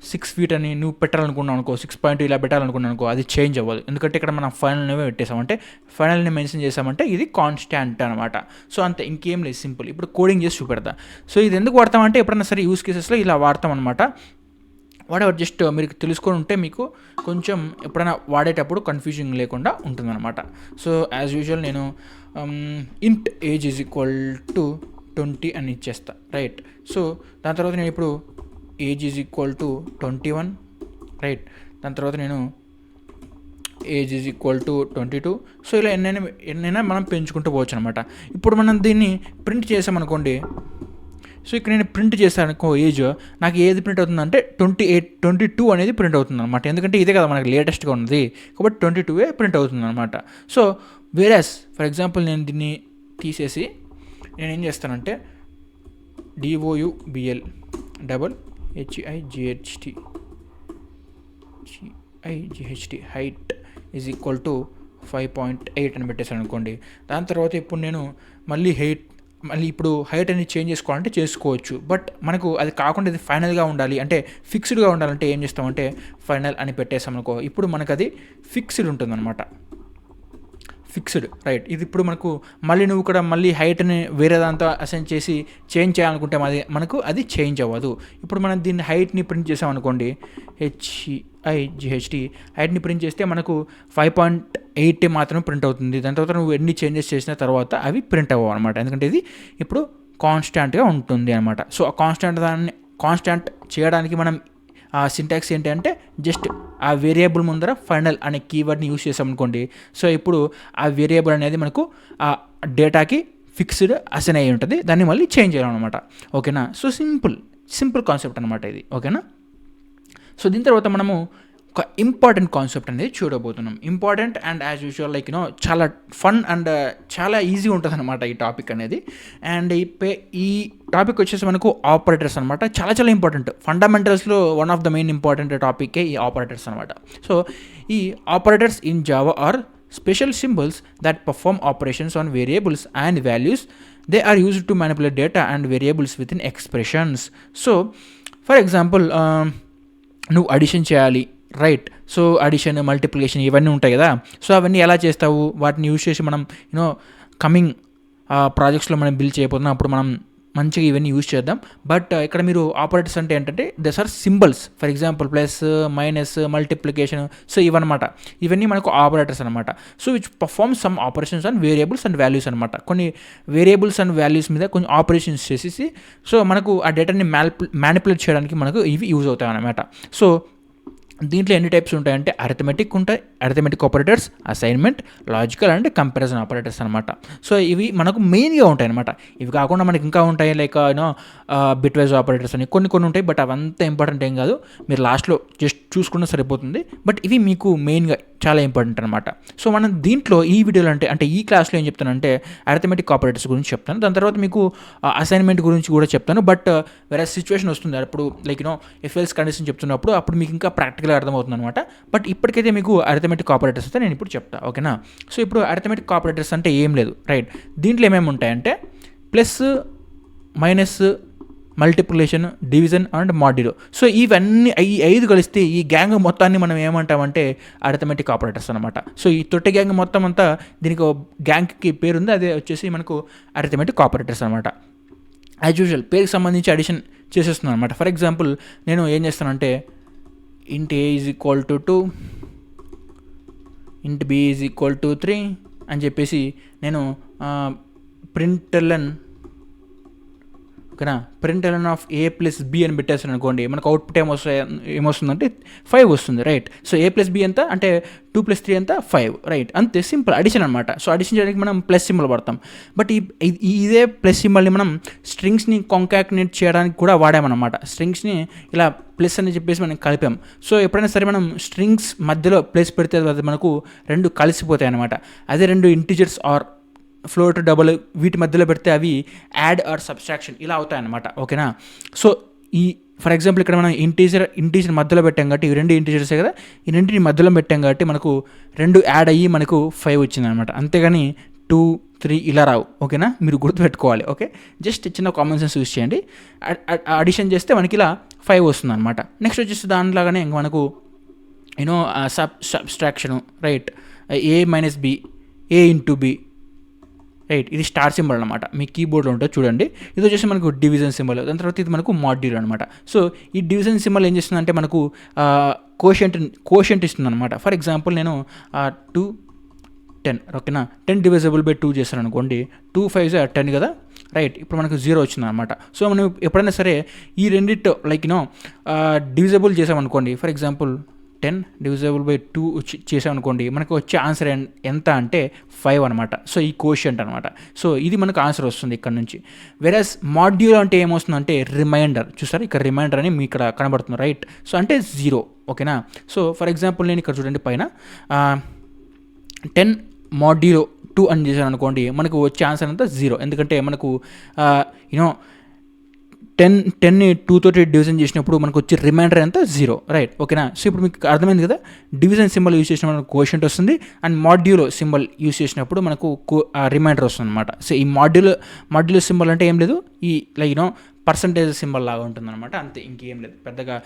6 feet అని నువ్వు పెట్టాలనుకున్నావు అనుకో, 6 ఇలా పెట్టాలనుకున్నాను అనుకో, అది చేంజ్ అవ్వదు. ఎందుకంటే ఇక్కడ మనం ఫైనల్ని పెట్టేసామంటే, ఫైనల్ని మెన్షన్ చేసామంటే ఇది కాన్స్టాంట్ అనమాట. సో అంతే, ఇంకేం లేదు, సింపుల్. ఇప్పుడు కోడింగ్ చేసి చూపెడతా. సో ఇది ఎందుకు వాడతామంటే ఎప్పుడైనా సరే యూస్ కేసెస్లో ఇలా వాడతాం అనమాట. వాడేవారు జస్ట్ మీరు తెలుసుకొని ఉంటే మీకు కొంచెం ఎప్పుడైనా వాడేటప్పుడు కన్ఫ్యూజింగ్ లేకుండా ఉంటుందన్నమాట. సో యాజ్ యూజువల్ నేను ఇంట్ ఏజ్ ఈజ్ ఈక్వల్ టు 20 అని ఇచ్చేస్తా, రైట్. సో దాని తర్వాత నేను ఇప్పుడు age is equal to 21, right. దాని తర్వాత నేను age is equal to 22. So ఇలా ఎన్నైనా మనం పెంచుకుంటూ పోవచ్చు అనమాట. ఇప్పుడు మనం దీన్ని ప్రింట్ చేసామనుకోండి. సో ఇక్కడ నేను ప్రింట్ చేశాను అనుకో, ఏజ్ నాకు ఏది ప్రింట్ అవుతుందంటే 22 అనేది ప్రింట్ అవుతుంది అనమాట. ఎందుకంటే ఇదే కదా మనకి లేటెస్ట్గా ఉన్నది కాబట్టి 22 ప్రింట్ అవుతుంది అనమాట. సో వేరస్ ఫర్ ఎగ్జాంపుల్ నేను దీన్ని తీసేసి నేను ఏం చేస్తానంటే DOUBL HIGHT height is equal to 5.8 అని పెట్టేశాను అనుకోండి. దాని తర్వాత ఇప్పుడు నేను మళ్ళీ ఇప్పుడు హైట్ అనేది చేంజ్ చేసుకోవాలంటే చేసుకోవచ్చు. బట్ మనకు అది కాకుండా ఇది ఫైనల్గా ఉండాలి అంటే ఫిక్స్డ్గా ఉండాలంటే ఏం చేస్తామంటే ఫైనల్ అని పెట్టేసాం అనుకో, ఇప్పుడు మనకు అది ఫిక్స్డ్ ఉంటుందన్నమాట. Fixed, right. ఇది ఇప్పుడు మనకు మళ్ళీ నువ్వు ఇక్కడ మళ్ళీ హైట్ని వేరే దాంతో అసైన్ చేసి చేంజ్ చేయాలనుకుంటే మనకు అది చేంజ్ అవ్వదు. ఇప్పుడు మనం దీన్ని హైట్ని ప్రింట్ చేసామనుకోండి, HIGHT హైట్ని ప్రింట్ చేస్తే మనకు 5.8 మాత్రమే ప్రింట్ అవుతుంది. దాని తర్వాత నువ్వు ఎన్ని చేంజెస్ చేసిన తర్వాత అవి ప్రింట్ అవ్వవు అనమాట. ఎందుకంటే ఇది ఇప్పుడు కాన్స్టాంట్గా ఉంటుంది అనమాట. సో ఆ కాన్స్టాంట్ దాన్ని కాన్స్టాంట్ చేయడానికి మనం సింటాక్స్ ఏంటి అంటే జస్ట్ ఆ వేరియబుల్ ముందర ఫైనల్ అనే కీవర్డ్ని యూస్ చేసామనుకోండి. సో ఇప్పుడు ఆ వేరియబుల్ అనేది మనకు ఆ డేటాకి ఫిక్స్డ్ అసైన్ అయ్యి ఉంటుంది, దాన్ని మళ్ళీ చేంజ్ చేయాలన్నమాట. ఓకేనా. సో సింపుల్ కాన్సెప్ట్ అనమాట ఇది. ఓకేనా. సో దీని తర్వాత మనము ఒక ఇంపార్టెంట్ కాన్సెప్ట్ అనేది చూడబోతున్నాం. Important and as usual like చాలా ఫన్ అండ్ చాలా ఈజీ ఉంటుంది అనమాట ఈ టాపిక్ అనేది. అండ్ ఈ టాపిక్ వచ్చేసి మనకు ఆపరేటర్స్ అనమాట. చాలా ఇంపార్టెంట్. ఫండమెంటల్స్లో one of the main important టాపికే ఈ ఆపరేటర్స్ అనమాట. సో ఈ operators in Java are special symbols that perform operations on variables and values. They are used to manipulate data and variables within expressions. So for example నువ్వు addition చేయాలి, right. So addition, multiplication ఇవన్నీ ఉంటాయి కదా. So అవన్నీ ఎలా చేస్తావు, వాటిని use చేసి మనం కమింగ్ ప్రాజెక్ట్స్లో మనం బిల్డ్ చేయబోతున్నాం, అప్పుడు మనం మంచిగా ఇవన్నీ యూజ్ చేద్దాం. బట్ ఇక్కడ మీరు ఆపరేటర్స్ అంటే ఏంటంటే thus are symbols. For example plus, minus, multiplication, so ఇవన్నమాట. ఇవన్నీ మనకు ఆపరేటర్స్ అనమాట. So which perform some operations on variables and values అనమాట. కొన్ని వేరియబుల్స్ అండ్ వాల్యూస్ మీద కొన్ని ఆపరేషన్స్ చేసేసి సో మనకు ఆ డేటాని మ్యానిపులేట్ చేయడానికి మనకు ఇవి యూజ్ అవుతాయి అన్నమాట. సో దీంట్లో ఎన్ని టైప్స్ ఉంటాయంటే అరిథమెటిక్ ఉంటాయి, arithmetic operators, assignment, logical and comparison operators అనమాట. సో ఇవి మనకు మెయిన్గా ఉంటాయి అనమాట. ఇవి కాకుండా మనకి ఇంకా ఉంటాయి లైక్ బిట్ వైజ్ ఆపరేటర్స్ అని కొన్ని ఉంటాయి. బట్ అవంతా ఇంపార్టెంట్ ఏం కాదు, మీరు లాస్ట్లో జస్ట్ చూసుకున్నా సరిపోతుంది. బట్ ఇవి మీకు మెయిన్గా చాలా ఇంపార్టెంట్ అనమాట. సో మనం దీంట్లో ఈ వీడియోలో అంటే ఈ క్లాస్లో ఏం చెప్తానంటే అరిథమెటిక్ ఆపరేటర్స్ గురించి చెప్తాను. దాని తర్వాత మీకు అసైన్మెంట్ గురించి కూడా చెప్తాను. బట్ వేరే సిచ్యువేషన్ వస్తుంది అప్పుడు లైక్ ఇఫ్ ఎల్స్ కండిషన్ చెప్తున్నప్పుడు అప్పుడు మీకు ఇంకా ప్రాక్టికల్గా అర్థమవుతుంది అనమాట. బట్ ఇప్పటికైతే మీకు అరిథమెటిక్ ఆపరేటర్స్ అయితే నేను ఇప్పుడు చెప్తా. ఓకేనా. సో ఇప్పుడు అరిథమెటిక్ ఆపరేటర్స్ అంటే ఏం లేదు, రైట్. దీంట్లో ఏమేమి ఉంటాయంటే plus, minus, multiplication, division and modulo. So ఇవన్నీ ఈ 5 కలిస్తే ఈ గ్యాంగ్ మొత్తాన్ని మనం ఏమంటామంటే అరిథమెటిక్ ఆపరేటర్స్ అనమాట. సో ఈ తొట్టి గ్యాంగ్ మొత్తం అంతా దీనికి గ్యాంగ్కి పేరు ఉంది, అదే వచ్చేసి మనకు అరిథమెటిక్ ఆపరేటర్స్ అనమాట. యాజ్ యూజువల్ పేరుకి సంబంధించి అడిషన్ చేసేస్తున్నాను అనమాట. ఫర్ ఎగ్జాంపుల్ నేను ఏం చేస్తానంటే ఇంట్ ఏ is equal to 2, int b is equal to 3 అని చెప్పేసి నేను ప్రింట్ఎల్ఎన్, ఓకేనా, println of a plus b అని పెట్టేస్తాను అనుకోండి. మనకు అవుట్పుట్ ఏమొస్తుందంటే 5 వస్తుంది, right. So a plus b ఎంత అంటే 2 + 3 ఎంత 5, రైట్. అంతే సింపుల్ అడిషన్ అనమాట. సో అడిషన్ చేయడానికి మనం ప్లస్ సింబల్ పడతాం. బట్ ఇదే ప్లస్ సింబల్ని మనం స్ట్రింగ్స్ని కాంకాటినేట్ చేయడానికి కూడా వాడామన్నమాట. స్ట్రింగ్స్ని ఇలా ప్లస్ అని చెప్పేసి మనం కలిపాం. సో ఎప్పుడైనా సరే మనం స్ట్రింగ్స్ మధ్యలో ప్లస్ పెడితే అది మనకు 2 కలిసిపోతాయి అనమాట. అదే 2 ఇంటిజర్స్ ఆర్ ఫ్లోట్, డబుల్ వీటి మధ్యలో పెడితే అవి యాడ్ ఆర్ సబ్స్ట్రాక్షన్ ఇలా అవుతాయన్నమాట. ఓకేనా. సో ఈ ఫర్ ఎగ్జాంపుల్ ఇక్కడ మనం ఇంటీజర్ మధ్యలో పెట్టాం కాబట్టి ఈ 2 ఇంటీజర్సే కదా, ఈ 2ని మధ్యలో పెట్టాం కాబట్టి మనకు 2 యాడ్ అయ్యి మనకు 5 వచ్చింది అనమాట. అంతేగాని 2, 3 ఇలా రావు. ఓకేనా, మీరు గుర్తుపెట్టుకోవాలి. ఓకే, జస్ట్ చిన్న కామన్ సెన్స్ యూస్ చేయండి. అడిషన్ చేస్తే మనకి ఇలా 5 వస్తుంది అనమాట. నెక్స్ట్ వచ్చేసి దానిలాగానే ఇంకా మనకు సబ్స్ట్రాక్షను, రైట్. ఏ మైనస్ బి, ఏ ఇంటూ బి, రైట్. ఇది స్టార్ సింబల్ అనమాట, మీ కీబోర్డ్లో ఉంటుంది చూడండి. ఇది వచ్చేసి మనకు డివిజన్ సింబల్. దాని తర్వాత ఇది మనకు మాడ్యూల్ అనమాట. సో ఈ డివిజన్ సింబల్ ఏం చేస్తుందంటే మనకు కోషెంట్ ఇస్తుంది అనమాట. ఫర్ ఎగ్జాంపుల్ నేను 2, 10, ఓకేనా, 10 డివిజబుల్ బై 2 చేస్తాను అనుకోండి. 2 5 10 కదా, రైట్. ఇప్పుడు మనకు 0 వచ్చింది అనమాట. సో మనం ఎప్పుడైనా సరే ఈ రెండిట్లో లైక్ డివిజబుల్ చేసామనుకోండి. ఫర్ ఎగ్జాంపుల్ 10 డివిజబుల్ బై 2 చేసామనుకోండి, మనకు వచ్చే ఆన్సర్ ఎంత అంటే 5 అనమాట. సో ఈ కోషెంట్ అనమాట. సో ఇది మనకు ఆన్సర్ వస్తుంది ఇక్కడ నుంచి. వెరస్ మాడ్యూల్ అంటే ఏమొస్తుందంటే రిమైండర్. చూసారు ఇక్కడ రిమైండర్ అని మీ ఇక్కడ కనబడుతుంది, రైట్. సో అంటే 0, ఓకేనా. సో ఫర్ ఎగ్జాంపుల్ నేను ఇక్కడ చూడండి పైన 10 మాడ్యూల్ 2 అని చేశాను అనుకోండి, మనకు వచ్చే ఆన్సర్ అంతా 0. ఎందుకంటే మనకు 10ని 2 తోటి డివిజన్ చేసినప్పుడు మనకు వచ్చే రిమైండర్ ఎంత 0, రైట్. ఓకేనా. సో ఇప్పుడు మీకు అర్థమైంది కదా, డివిజన్ సింబల్ యూజ్ చేసినప్పుడు మనకు కోషెంట్ వస్తుంది, అండ్ మాడ్యూల్ సింబల్ యూజ్ చేసినప్పుడు మనకు రిమైండర్ వస్తుంది అనమాట. సో ఈ మాడ్యూల్ సింబల్ అంటే ఏం లేదు, ఈ లైక్ పర్సంటేజ్ సింబల్ లాగా ఉంటుంది అనమాట. అంతే, ఇంకేం లేదు పెద్దగా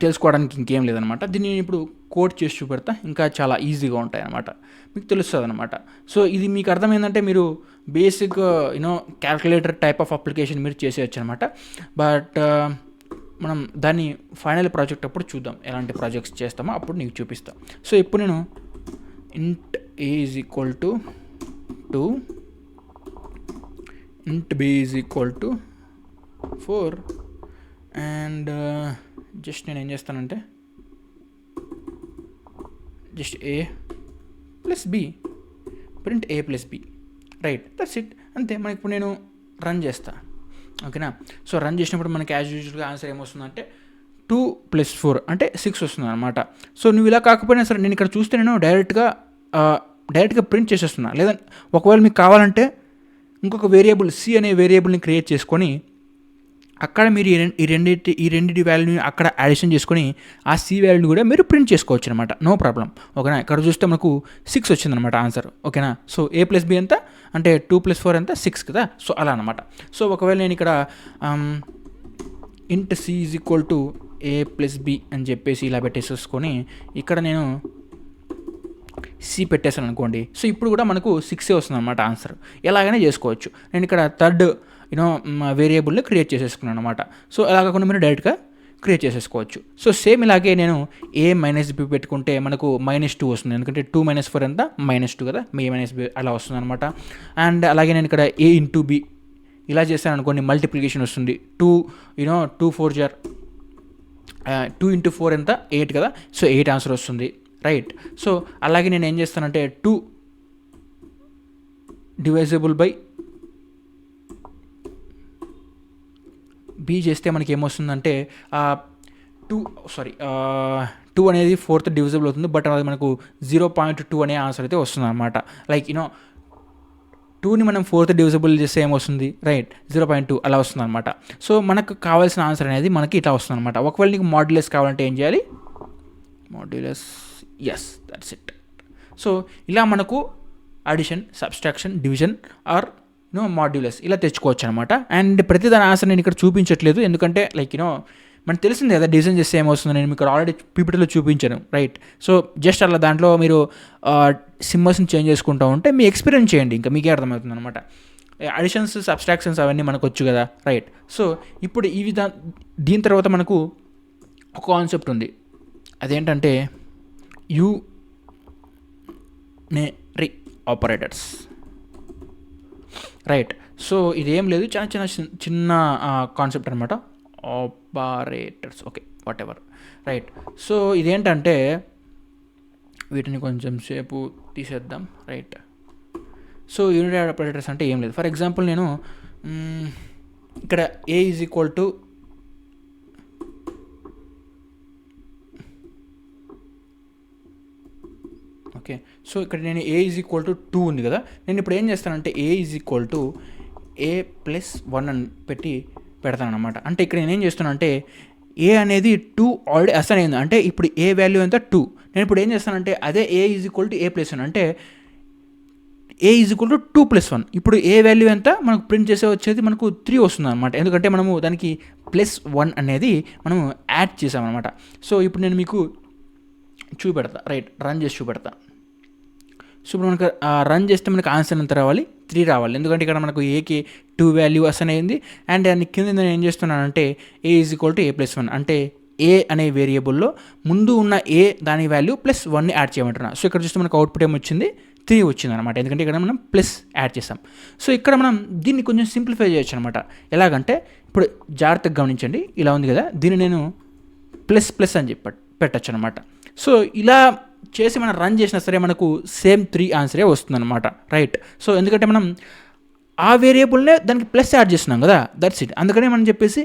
తెలుసుకోవడానికి ఇంకేం లేదనమాట. దీన్ని నేను ఇప్పుడు కోడ్ చేసి చూపెడతా, ఇంకా చాలా ఈజీగా ఉంటాయి అనమాట, మీకు తెలుస్తుంది అనమాట. సో ఇది మీకు అర్థమైందంటే మీరు basic calculator type of application మీరు చేసేయచ్చు అనమాట. బట్ మనం దాన్ని ఫైనల్ ప్రాజెక్ట్ అప్పుడు చూద్దాం, ఎలాంటి ప్రాజెక్ట్స్ చేస్తామో అప్పుడు నీకు చూపిస్తాం. సో ఇప్పుడు నేను ఇంట్ ఏ is equal to 2, int b is equal to 4 and just నేను ఏం చేస్తానంటే just a plus b, print a plus b, right, that's it, అంతే. మనకి ఇప్పుడు నేను రన్ చేస్తా, ఓకేనా. సో రన్ చేసినప్పుడు మనకి యాజ్ యూజువల్గా ఆన్సర్ ఏమొస్తుందంటే 2 + 4 అంటే 6 వస్తుంది అనమాట. సో నువ్వు ఇలా కాకపోయినా సరే నేను ఇక్కడ చూస్తే నేను డైరెక్ట్గా ప్రింట్ చేసేస్తున్నా. లేదా ఒకవేళ మీకు కావాలంటే ఇంకొక వేరియబుల్ c అనే వేరియబుల్ని క్రియేట్ చేసుకొని అక్కడ మీరు ఈ రెండింటి వాల్యూని అక్కడ యాడిషన్ చేసుకొని ఆ c వాల్యూని కూడా మీరు ప్రింట్ చేసుకోవచ్చు అనమాట, నో ప్రాబ్లం, ఓకేనా. ఇక్కడ చూస్తే మనకు 6 వచ్చిందనమాట ఆన్సర్, ఓకేనా. సో a + b ఎంత అంటే 2 + 4 ఎంత 6 కదా. సో అలా అనమాట. సో ఒకవేళ నేను ఇక్కడ int c = a + b అని చెప్పేసి ఇలా పెట్టేసేసుకొని ఇక్కడ నేను c పెట్టేసాను అనుకోండి. సో ఇప్పుడు కూడా మనకు 6 వస్తుంది అనమాట ఆన్సర్. ఎలాగైనా చేసుకోవచ్చు. నేను ఇక్కడ థర్డ్ వేరియబుల్ని క్రియేట్ చేసేసుకున్నాను అనమాట. సో అలా కాకుండా మీరు డైరెక్ట్గా క్రియేట్ చేసేసుకోవచ్చు. సో సేమ్ ఇలాగే నేను a - b పెట్టుకుంటే మనకు -2 వస్తుంది, ఎందుకంటే 2 - 4 ఎంత -2 కదా, a - b అలా వస్తుంది అనమాట. అండ్ అలాగే నేను ఇక్కడ a × b ఇలా చేస్తాను అనుకోండి, మల్టిప్లికేషన్ వస్తుంది. 2 2 4 * 2 × 4 ఎంత 8 కదా. సో 8 ఆన్సర్ వస్తుంది, రైట్. సో అలాగే నేను ఏం చేస్తానంటే 2 / b చేస్తే మనకి ఏమొస్తుందంటే 2 అనేది 4th డివిజిబుల్ అవుతుంది, బట్ అది మనకు 0.2 అనే ఆన్సర్ అయితే వస్తుంది అనమాట. లైక్ 2ని మనం 4th డివిజిబుల్ చేస్తే ఏమొస్తుంది, రైట్, 0.2 అలా వస్తుంది అనమాట. సో మనకు కావాల్సిన ఆన్సర్ అనేది మనకి ఇట్లా వస్తుంది అనమాట. ఒకవేళ నీకు మాడ్యులస్ కావాలంటే ఏం చేయాలి, modulus, yes, that's it. So ఇలా మనకు addition, subtraction, division or modulus ఇలా తెచ్చుకోవచ్చు అనమాట. అండ్ ప్రతి దాని ఆన్సర్ నేను ఇక్కడ చూపించట్లేదు, ఎందుకంటే లైక్ మనకు తెలిసింది కదా డివిజన్ చేస్తే ఏమొస్తుందో, నేను మీకు ఆల్రెడీ పీపీటీలో చూపించాను, రైట్. సో జస్ట్ అలా దాంట్లో మీరు సింబల్స్ని చేంజ్ చేసుకుంటూ ఉంటే మీ ఎక్స్పీరియన్స్ చేయండి, ఇంకా మీకే అర్థమవుతుంది అనమాట. అడిషన్స్, సబ్స్ట్రాక్షన్స్ అవన్నీ మనకు వచ్చు కదా, రైట్. సో ఇప్పుడు దీని తర్వాత మనకు ఒక కాన్సెప్ట్ ఉంది, అదేంటంటే యూనరీ ఆపరేటర్స్, రైట్. సో ఇదేం లేదు, చిన్న కాన్సెప్ట్ అనమాట, operators, okay, what ever, right. So ఇదేంటంటే వీటిని కొంచెం సేపు తీసేద్దాం, రైట్. సో యూనిటీ ఆపరేటర్స్ అంటే ఏం లేదు. ఫర్ ఎగ్జాంపుల్ నేను ఇక్కడ a = ఓకే. సో ఇక్కడ నేను a = 2 ఉంది కదా, నేను ఇప్పుడు ఏం చేస్తానంటే a = a + 1 అని పెడతాను అనమాట. అంటే ఇక్కడ నేనేం చేస్తున్నాను అంటే a అనేది 2 ఆల్రెడీ అసైన్ అయింది, అంటే ఇప్పుడు a వాల్యూ ఎంత 2. నేను ఇప్పుడు ఏం చేస్తానంటే అదే a = a + 1 అంటే a = 2 + 1. ఇప్పుడు a వాల్యూ ఎంత మనకు ప్రింట్ చేసే వచ్చేది మనకు 3 వస్తుంది అనమాట, ఎందుకంటే మనము దానికి +1 అనేది మనము యాడ్ చేసామన్నమాట. సో ఇప్పుడు నేను మీకు చూపెడతా, రైట్, రన్ చేసి చూపెడతా. సో ఇప్పుడు మనకు రన్ చేస్తే మనకు ఆన్సర్ ఎంత రావాలి, 3 రావాలి, ఎందుకంటే ఇక్కడ మనకు ఏకి 2 వాల్యూ అసైన్ అయింది. అండ్ దాని కింద నేను ఏం చేస్తున్నానంటే a = a + 1 అంటే a అనే వేరియబుల్లో ముందు ఉన్న a దాని వాల్యూ +1ని యాడ్ చేయమంటున్నా. సో ఇక్కడ చూస్తే మనకు అవుట్పుట్ ఏమొచ్చింది, 3 వచ్చింది అనమాట, ఎందుకంటే ఇక్కడ మనం ప్లస్ యాడ్ చేసాం. సో ఇక్కడ మనం దీన్ని కొంచెం సింప్లిఫై చేయొచ్చు అనమాట. ఎలాగంటే ఇప్పుడు జాగ్రత్తగా గమనించండి, ఇలా ఉంది కదా, దీన్ని నేను ++ అని చెప్పి పెట్టచ్చు అనమాట. సో ఇలా చేసి మనం రన్ చేసినా సరే మనకు సేమ్ 3 ఆన్సరే వస్తుందన్నమాట, రైట్. సో ఎందుకంటే మనం ఆ వేరియబుల్నే దానికి ప్లస్ యాడ్ చేస్తున్నాం కదా, దట్స్ ఇట్. అందుకనే మనం చెప్పేసి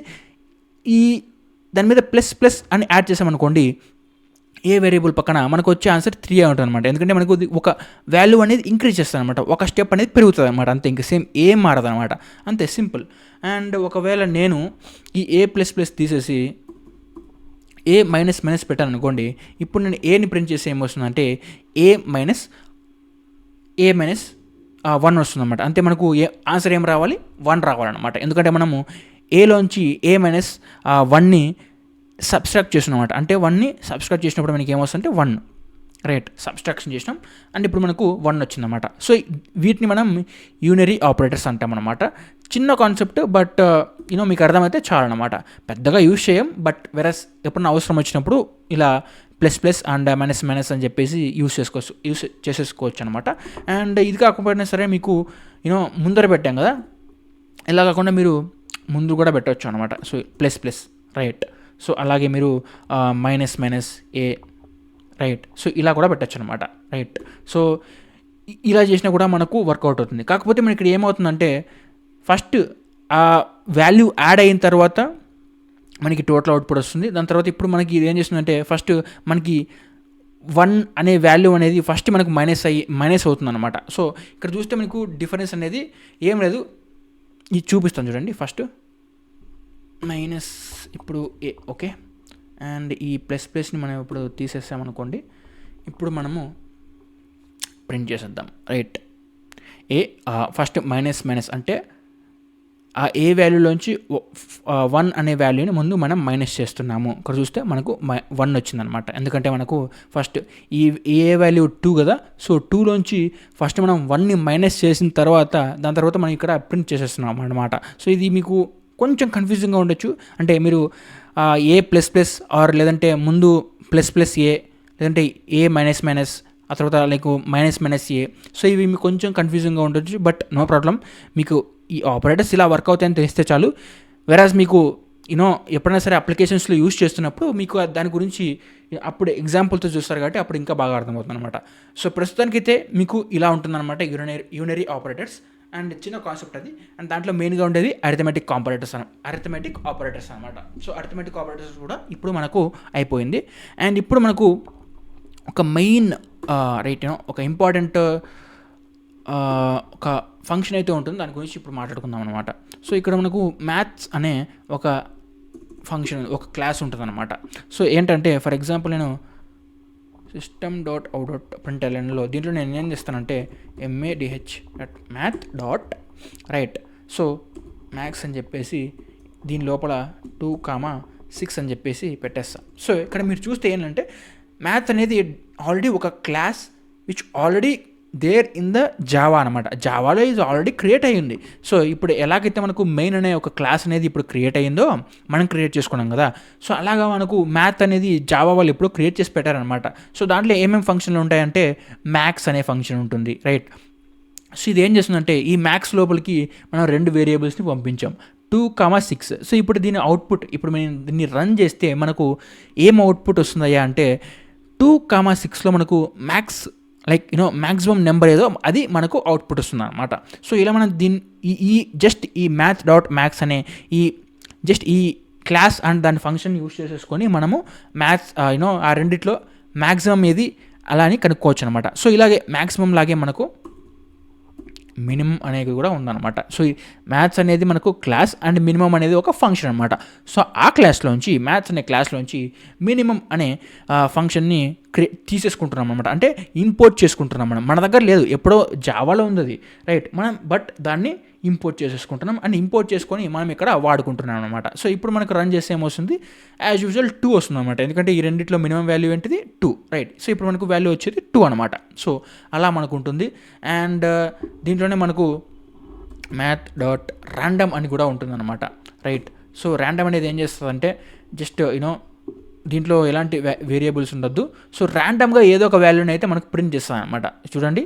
దాని మీద ++ అని యాడ్ చేసామనుకోండి, ఏ వేరియబుల్ పక్కన మనకు వచ్చే ఆన్సర్ 3 ఉంటుంది అనమాట, ఎందుకంటే మనకు ఒక వాల్యూ అనేది ఇంక్రీజ్ చేస్తుంది అనమాట, ఒక స్టెప్ అనేది పెరుగుతుంది అనమాట, అంతే, ఇంకా సేమ్ ఏం మారదు అనమాట, అంతే, సింపుల్. అండ్ ఒకవేళ నేను ఈ a++ తీసేసి a - పెట్టాను అనుకోండి, ఇప్పుడు నేను ఏని ప్రింట్ చేసి ఏమొస్తుందంటే a - 1 వస్తుంది అనమాట, అంతే. మనకు ఆన్సర్ ఏం రావాలి, 1 రావాలన్నమాట, ఎందుకంటే మనము ఏలోంచి a - 1ని సబ్స్ట్రాక్ట్ చేస్తున్నాం, అంటే 1ని సబ్స్ట్రాక్ట్ చేసినప్పుడు మనకి ఏమొస్తుందంటే 1, రైట్, సబ్స్ట్రాక్షన్ చేసినాం అండ్ ఇప్పుడు మనకు 1 వచ్చిందన్నమాట. సో వీటిని మనం యూనరీ ఆపరేటర్స్ అంటాం అనమాట. చిన్న కాన్సెప్ట్, బట్ మీకు అర్థమైతే చాలన్నమాట, పెద్దగా యూజ్ చేయం, బట్ వెరస్ ఎప్పుడన్నా అవసరం వచ్చినప్పుడు ఇలా ++ అండ్ - అని చెప్పేసి యూజ్ చేసేసుకోవచ్చు అనమాట. అండ్ ఇది కాకపోయినా సరే మీకు ముందర పెట్టాం కదా, ఇలా కాకుండా మీరు ముందు కూడా పెట్టవచ్చు అనమాట. So plus plus right. So అలాగే మీరు మైనస్ మైనస్ ఏ రైట్. సో ఇలా కూడా పెట్టచ్చు అనమాట రైట్. సో ఇలా చేసినా కూడా మనకు వర్కౌట్ అవుతుంది. కాకపోతే మనకి ఇక్కడ ఏమవుతుందంటే ఫస్ట్ ఆ వాల్యూ యాడ్ అయిన తర్వాత మనకి టోటల్ అవుట్పుట్ వస్తుంది. దాని తర్వాత ఇప్పుడు మనకి ఇది ఏం చేస్తుందంటే ఫస్ట్ మనకి 1 అనే వాల్యూ అనేది ఫస్ట్ మనకు మైనస్ అవుతుంది అనమాట. సో ఇక్కడ చూస్తే మనకు డిఫరెన్స్ అనేది ఏం లేదు, ఇది చూపిస్తాను చూడండి. ఫస్ట్ మైనస్ ఇప్పుడు ఏ ఓకే, అండ్ ఈ ప్లస్ ప్లస్ని మనం ఇప్పుడు తీసేసామనుకోండి. ఇప్పుడు మనము ప్రింట్ చేసేద్దాం రైట్. ఏ ఫస్ట్ మైనస్ మైనస్ అంటే ఆ ఏ వాల్యూలోంచి 1 అనే వాల్యూని ముందు మనం మైనస్ చేస్తున్నాము. ఇక్కడ చూస్తే మనకు 1 వచ్చిందనమాట. ఎందుకంటే మనకు ఫస్ట్ ఈ ఏ వాల్యూ 2 కదా. సో 2లోంచి ఫస్ట్ మనం 1ని మైనస్ చేసిన తర్వాత దాని తర్వాత మనం ఇక్కడ ప్రింట్ చేసేస్తున్నాం అనమాట. సో ఇది మీకు కొంచెం కన్ఫ్యూజింగ్గా ఉండొచ్చు. అంటే మీరు ఏ ప్లస్ ప్లస్ ఆర్ లేదంటే ముందు ప్లస్ ప్లస్ ఏ లేదంటే ఏ మైనస్ మైనస్ ఆ తర్వాత లైక్ మైనస్ మైనస్ ఏ. సో ఇవి మీకు కొంచెం కన్ఫ్యూజింగ్గా ఉండొచ్చు, బట్ నో ప్రాబ్లం. మీకు ఈ ఆపరేటర్స్ ఇలా వర్క్ అవుతాయని తెలిస్తే చాలు. వెరాజ్ మీకు ఎప్పుడైనా సరే అప్లికేషన్స్లో యూజ్ చేస్తున్నప్పుడు మీకు దాని గురించి అప్పుడు ఎగ్జాంపుల్తో చూస్తారు కాబట్టి అప్పుడు ఇంకా బాగా అర్థమవుతుంది అనమాట. సో ప్రస్తుతానికైతే మీకు ఇలా ఉంటుందన్నమాట యూనరీ ఆపరేటర్స్. అండ్ చిన్న కాన్సెప్ట్ అది. అండ్ దాంట్లో మెయిన్గా ఉండేది అరిథమెటిక్ ఆపరేటర్స్ అనమాట. సో అరిథమెటిక్ ఆపరేటర్స్ కూడా ఇప్పుడు మనకు అయిపోయింది. అండ్ ఇప్పుడు మనకు ఒక మెయిన్ రైట్ ఒక ఇంపార్టెంట్ ఒక ఫంక్షన్ అయితే ఉంటుంది, దాని గురించి ఇప్పుడు మాట్లాడుకుందాం అనమాట. సో ఇక్కడ మనకు మ్యాథ్స్ అనే ఒక ఫంక్షన్ ఒక క్లాస్ ఉంటుంది అనమాట. సో ఏంటంటే ఫర్ ఎగ్జాంపుల్ నేను system.out.printlnలో దీంట్లో నేను ఏం చేస్తానంటే math రైట్. సో మ్యాథ్స్ అని చెప్పేసి దీని లోపల 2,6 అని చెప్పేసి పెట్టేస్తాం. సో ఇక్కడ మీరు చూస్తే ఏంటంటే మ్యాథ్ అనేది ఆల్రెడీ ఒక class which already there in the Java అనమాట. జావాలో ఇది ఆల్రెడీ క్రియేట్ అయ్యింది. సో ఇప్పుడు ఎలాగైతే మనకు మెయిన్ అనే ఒక క్లాస్ అనేది ఇప్పుడు క్రియేట్ అయ్యిందో మనం క్రియేట్ చేసుకున్నాం కదా. సో అలాగా మనకు మ్యాథ్ అనేది జావా వాళ్ళు ఇప్పుడు క్రియేట్ చేసి పెట్టారనమాట. సో దాంట్లో ఏమేమి ఫంక్షన్లు ఉంటాయంటే మ్యాథ్స్ అనే ఫంక్షన్ ఉంటుంది రైట్. సో ఇది ఏం చేస్తుందంటే ఈ మ్యాథ్స్ లోపలికి మనం 2 వేరియబుల్స్ని పంపించాం 2,6. సో ఇప్పుడు దీని అవుట్పుట్ ఇప్పుడు మేము దీన్ని రన్ చేస్తే మనకు ఏం అవుట్పుట్ వస్తుందయ్యా అంటే 2,6లో మనకు మ్యాథ్స్ లైక్ మ్యాక్సిమం నెంబర్ ఏదో అది మనకు అవుట్పుట్ వస్తుంది అనమాట. సో ఇలా మనం ఈ జస్ట్ ఈ math.max అనే ఈ క్లాస్ అండ్ దాని ఫంక్షన్ యూజ్ చేసేసుకొని మనము మ్యాథ్స్ ఆ రెండిట్లో మ్యాక్సిమం ఏది అలా అని కనుక్కోవచ్చు అనమాట. సో ఇలాగే మ్యాక్సిమం లాగే మనకు మినిమం అనేది కూడా ఉందన్నమాట. సో ఈ మ్యాథ్స్ అనేది మనకు క్లాస్ అండ్ మినిమం అనేది ఒక ఫంక్షన్ అనమాట. సో ఆ క్లాస్లోంచి మ్యాథ్స్ అనే క్లాస్లోంచి మినిమం అనే ఫంక్షన్ని తీసేసుకుంటున్నాం అనమాట. అంటే ఇంపోర్ట్ చేసుకుంటున్నాం మనం. మన దగ్గర లేదు, ఎప్పుడో జావాలో ఉంది అది రైట్. మనం బట్ దాన్ని ఇంపోర్ట్ చేసేసుకుంటున్నాం అండ్ ఇంపోర్ట్ చేసుకొని మనం ఇక్కడ వాడుకుంటున్నాం అనమాట. సో ఇప్పుడు మనకు రన్ చేస్తే ఏమొస్తుంది యాజ్ యూజువల్ 2 వస్తుంది అనమాట. ఎందుకంటే ఈ రెండిట్లో మినిమం వాల్యూ ఏంటిది 2 రైట్. సో ఇప్పుడు మనకు వాల్యూ వచ్చేది 2 అనమాట. సో అలా మనకు ఉంటుంది. అండ్ దీంట్లోనే మనకు math.random అని కూడా ఉంటుందన్నమాట రైట్. సో ర్యాండమ్ అనేది ఏం చేస్తుందంటే జస్ట్ దీంట్లో ఎలాంటి వేరియబుల్స్ ఉండద్దు. సో ర్యాండమ్గా ఏదో ఒక వాల్యూని అయితే మనకు ప్రింట్ చేస్తాం అనమాట. చూడండి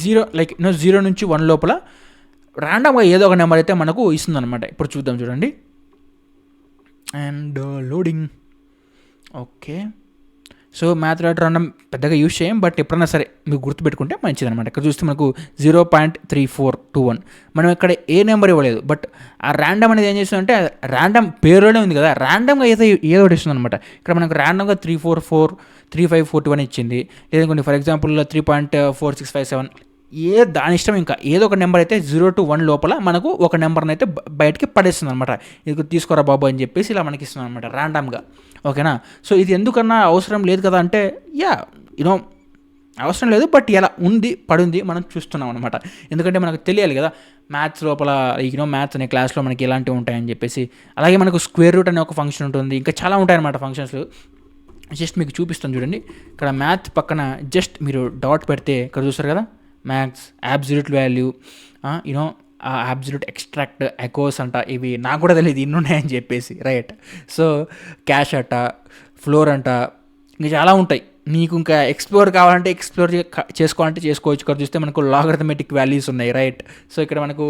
0 లైక్ 0 నుంచి 1 లోపల ర్యాండమ్గా ఏదో ఒక నెంబర్ అయితే మనకు ఇస్తుంది అనమాట. ఇప్పుడు చూద్దాం చూడండి. And loading okay. So math.random పెద్దగా యూజ్ చేయం, బట్ ఎప్పుడైనా సరే మీకు గుర్తుపెట్టుకుంటే మంచిది అనమాట. ఇక్కడ చూస్తే మనకు 0.3421 మనం ఇక్కడ ఏ నెంబర్ ఇవ్వలేదు, బట్ ఆ ర్యాండమ్ అనేది ఏం చేస్తుందంటే ర్యాండమ్ పేరులోనే ఉంది కదా, ర్యాండమ్గా ఏదో ఒకటి ఇస్తుంది అనమాట. ఇక్కడ మనకు ర్యాండమ్గా 344 3541 ఇచ్చింది. లేదంటే ఫర్ ఎగ్జాంపుల్ 3.4657 దాని ఇష్టం. ఇంకా ఏదో ఒక నెంబర్ అయితే 0 to 1 లోపల మనకు ఒక నెంబర్ని అయితే బయటికి పడేస్తుంది అనమాట. ఇది తీసుకోరా బాబు అని చెప్పేసి ఇలా మనకి ఇస్తుంది అనమాట ర్యాండమ్గా. ఓకేనా. సో ఇది ఎందుకన్నా అవసరం లేదు కదా అంటే అవసరం లేదు, బట్ ఇలా పడింది మనం చూస్తున్నాం అనమాట. ఎందుకంటే మనకు తెలియాలి కదా మ్యాథ్స్ లోపల మ్యాథ్స్ అనే క్లాస్లో మనకి ఎలాంటివి ఉంటాయని చెప్పేసి. అలాగే మనకు స్క్వేర్ రూట్ అనే ఒక ఫంక్షన్ ఉంటుంది, ఇంకా చాలా ఉంటాయన్నమాట ఫంక్షన్స్. జస్ట్ మీకు చూపిస్తాను చూడండి. ఇక్కడ మ్యాథ్ పక్కన జస్ట్ మీరు డాట్ పెడితే ఇక్కడ చూస్తారు కదా maths absolute value absolute extract echoes అంట, ఇవి నాకు కూడా తెలియదు ఇన్ని ఉన్నాయని చెప్పేసి రైట్. సో క్యాష్ అంట, ఫ్లోర్ అంట, ఇంకా చాలా ఉంటాయి మీకు ఇంకా ఎక్స్ప్లోర్ కావాలంటే ఎక్స్ప్లోర్ చేసుకోవాలంటే చేసుకోవచ్చు. ఇక్కడ చూస్తే మనకు లాగరిథమెటిక్ వాల్యూస్ ఉన్నాయి, రైట్. సో ఇక్కడ మనకు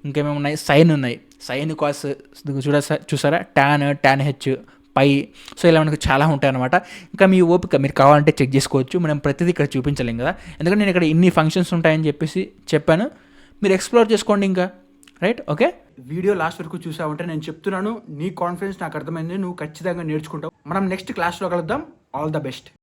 ఇంకేమేమి ఉన్నాయి, సైన్ ఉన్నాయి, సైన్ కాస్ చూసారా, టాన్ హెచ్, పై. సో ఇలా మనకు చాలా ఉంటాయి అనమాట. ఇంకా మీ ఓపిక, మీరు కావాలంటే చెక్ చేసుకోవచ్చు. మనం ప్రతిదీ ఇక్కడ చూపించలేం కదా, ఎందుకంటే నేను ఇక్కడ ఇన్ని ఫంక్షన్స్ ఉంటాయని చెప్పేసి చెప్పాను. మీరు ఎక్స్ప్లోర్ చేసుకోండి ఇంకా, రైట్. ఓకే, వీడియో లాస్ట్ వరకు చూసావంటే నేను చెప్తున్నాను, నీ కాన్ఫిడెన్స్ నాకు అర్థమైంది, నువ్వు ఖచ్చితంగా నేర్చుకుంటావు. మనం నెక్స్ట్ క్లాస్లో కలుద్దాం. All the best.